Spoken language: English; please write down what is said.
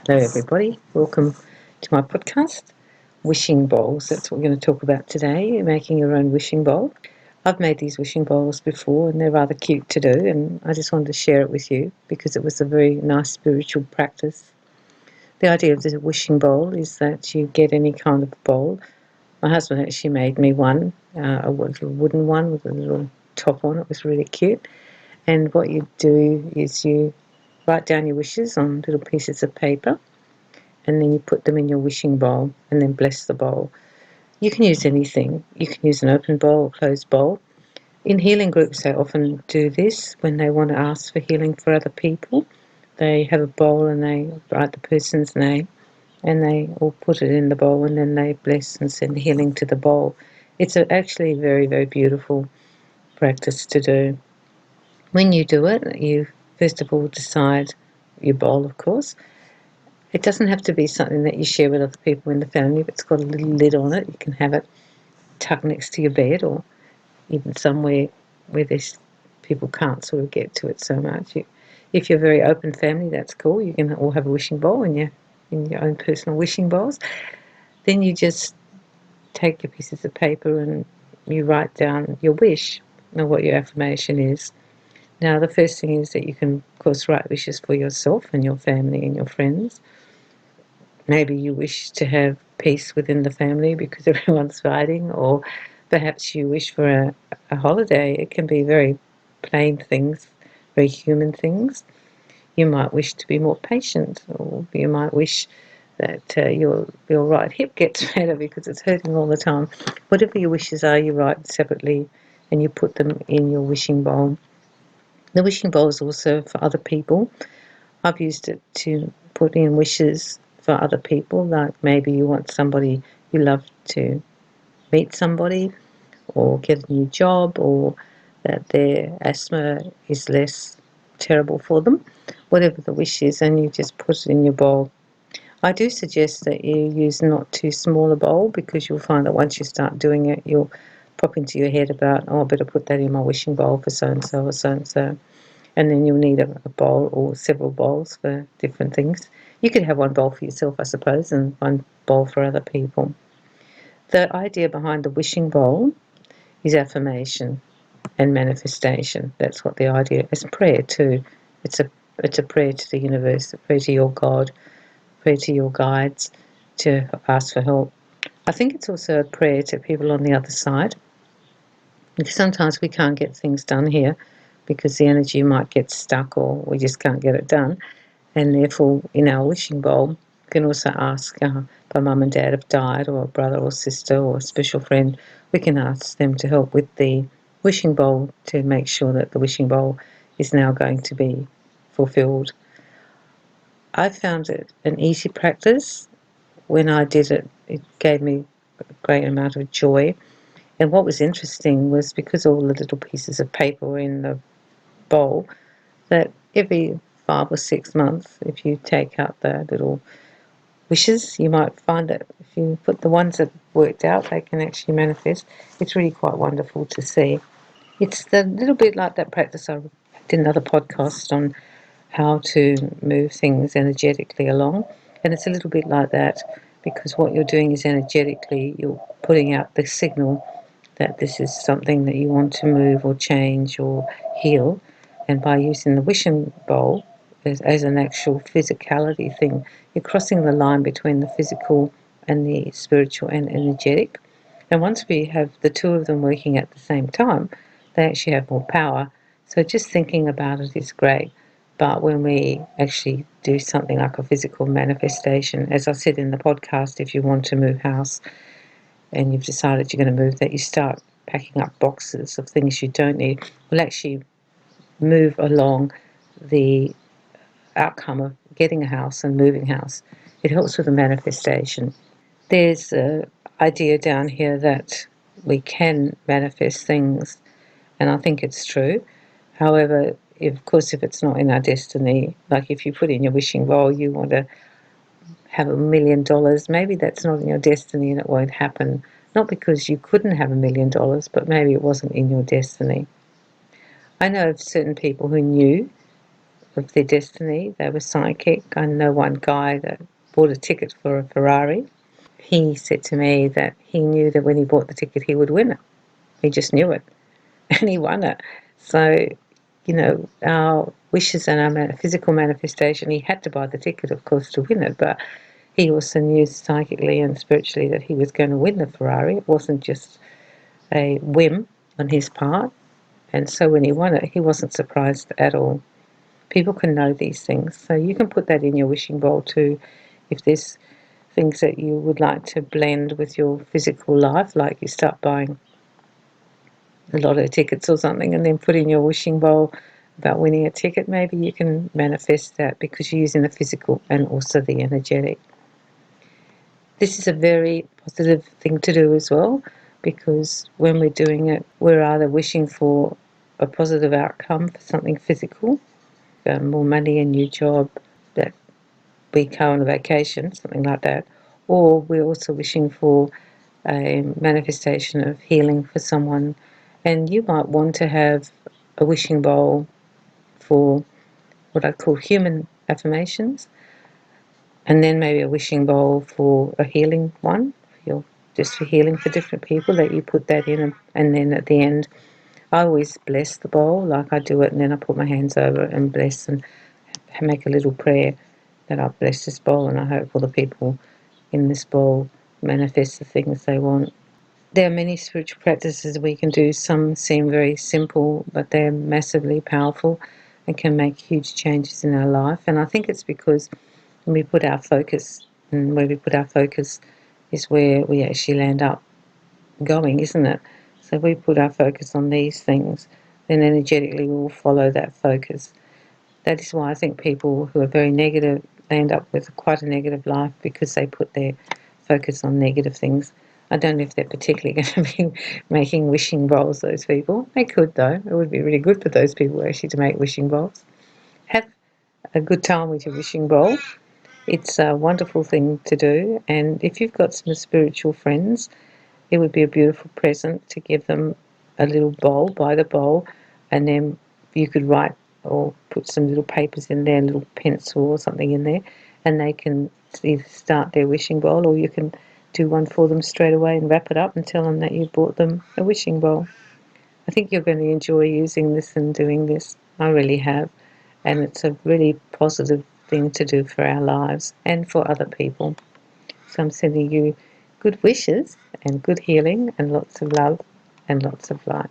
Hello, everybody. Welcome to my podcast, Wishing Bowls. That's what we're going to talk about today, making your own wishing bowl. I've made these wishing bowls before and they're rather cute to do, and I just wanted to share it with you because it was a very nice spiritual practice. The idea of the wishing bowl is that you get any kind of bowl. My husband actually made me one, a little wooden one with a little top on. It was really cute. And what you do is you write down your wishes on little pieces of paper, and then you put them in your wishing bowl and then bless the bowl. You can use anything. You can use an open bowl or closed bowl. In healing groups, they often do this when they want to ask for healing for other people. They have a bowl and they write the person's name and they all put it in the bowl and then they bless and send healing to the bowl. It's actually a very, very beautiful practice to do. When you do it, you first of all decide your bowl, of course. It doesn't have to be something that you share with other people in the family. If it's got a little lid on it, you can have it tucked next to your bed or even somewhere where people can't sort of get to it so much. If you're a very open family, that's cool. You can all have a wishing bowl in your own personal wishing bowls. Then you just take your pieces of paper and you write down your wish and what your affirmation is. Now, the first thing is that you can, of course, write wishes for yourself and your family and your friends. Maybe you wish to have peace within the family because everyone's fighting, or perhaps you wish for a holiday. It can be very plain things, very human things. You might wish to be more patient, or you might wish that your right hip gets better because it's hurting all the time. Whatever your wishes are, you write separately and you put them in your wishing bowl. The wishing bowl is also for other people. I've used it to put in wishes for other people, like maybe you want somebody you love to meet somebody or get a new job, or that their asthma is less terrible for them, whatever the wish is, and you just put it in your bowl. I do suggest that you use not too small a bowl because you'll find that once you start doing it, you'll pop into your head about, oh, I better put that in my wishing bowl for so-and-so or so-and-so. And then you'll need a bowl or several bowls for different things. You could have one bowl for yourself, I suppose, and one bowl for other people. The idea behind the wishing bowl is affirmation and manifestation. That's what the idea is. Prayer too. It's a prayer to the universe, a prayer to your God, a prayer to your guides, to ask for help. I think it's also a prayer to people on the other side, because sometimes we can't get things done here because the energy might get stuck or we just can't get it done. And therefore, in our wishing bowl, we can also ask if our mum and dad have died, or a brother or sister or a special friend. We can ask them to help with the wishing bowl to make sure that the wishing bowl is now going to be fulfilled. I found it an easy practice. When I did it, it gave me a great amount of joy. And what was interesting was, because all the little pieces of paper were in the bowl, that every 5 or 6 months, if you take out the little wishes, you might find that if you put the ones that worked out, they can actually manifest. It's really quite wonderful to see. It's a little bit like that practice. I did another podcast on how to move things energetically along, and it's a little bit like that, because what you're doing is energetically you're putting out the signal that this is something that you want to move or change or heal. And by using the wishing bowl as an actual physicality thing, you're crossing the line between the physical and the spiritual and energetic. And once we have the two of them working at the same time, they actually have more power. So just thinking about it is great. But when we actually do something like a physical manifestation, as I said in the podcast, if you want to move house and you've decided you're going to move, that you start packing up boxes of things you don't need, will actually move along the outcome of getting a house and moving house. It helps with the manifestation. There's an idea down here that we can manifest things, and I think it's true. However, of course, if it's not in our destiny, like if you put in your wishing bowl, you want to have $1,000,000, maybe that's not in your destiny and it won't happen. Not because you couldn't have $1,000,000, but maybe it wasn't in your destiny. I know of certain people who knew of their destiny. They were psychic. I know one guy that bought a ticket for a Ferrari. He said to me that he knew that when he bought the ticket he would win it. He just knew it. And he won it. So, our wishes and our physical manifestation, he had to buy the ticket, of course, to win it, but he also knew psychically and spiritually that he was going to win the Ferrari. It wasn't just a whim on his part. And so when he won it, he wasn't surprised at all. People can know these things. So you can put that in your wishing bowl too. If there's things that you would like to blend with your physical life, like you start buying a lot of tickets or something and then put in your wishing bowl about winning a ticket, maybe you can manifest that because you're using the physical and also the energetic. This is a very positive thing to do as well, because when we're doing it, we're either wishing for a positive outcome for something physical, more money, a new job, that we go on a vacation, something like that, or we're also wishing for a manifestation of healing for someone. And you might want to have a wishing bowl for what I call human affirmations, and then maybe a wishing bowl for a healing one, just for healing for different people, that you put that in. And then at the end, I always bless the bowl, like I do it, and then I put my hands over it and bless and make a little prayer that I bless this bowl and I hope all the people in this bowl manifest the things they want. There are many spiritual practices we can do. Some seem very simple, but they're massively powerful and can make huge changes in our life. And I think it's because when we put our focus, and where we put our focus is where we actually land up going, isn't it? So if we put our focus on these things, then energetically we will follow that focus. That is why I think people who are very negative end up with quite a negative life, because they put their focus on negative things. I don't know if they're particularly going to be making wishing bowls, those people. They could, though. It would be really good for those people actually to make wishing bowls. Have a good time with your wishing bowl. It's a wonderful thing to do. And if you've got some spiritual friends, it would be a beautiful present to give them a little bowl, buy the bowl, and then you could write or put some little papers in there, a little pencil or something in there, and they can either start their wishing bowl, or you can do one for them straight away and wrap it up and tell them that you bought them a wishing bowl. I think you're going to enjoy using this and doing this. I really have. And it's a really positive thing to do for our lives and for other people. So I'm sending you good wishes and good healing and lots of love and lots of light.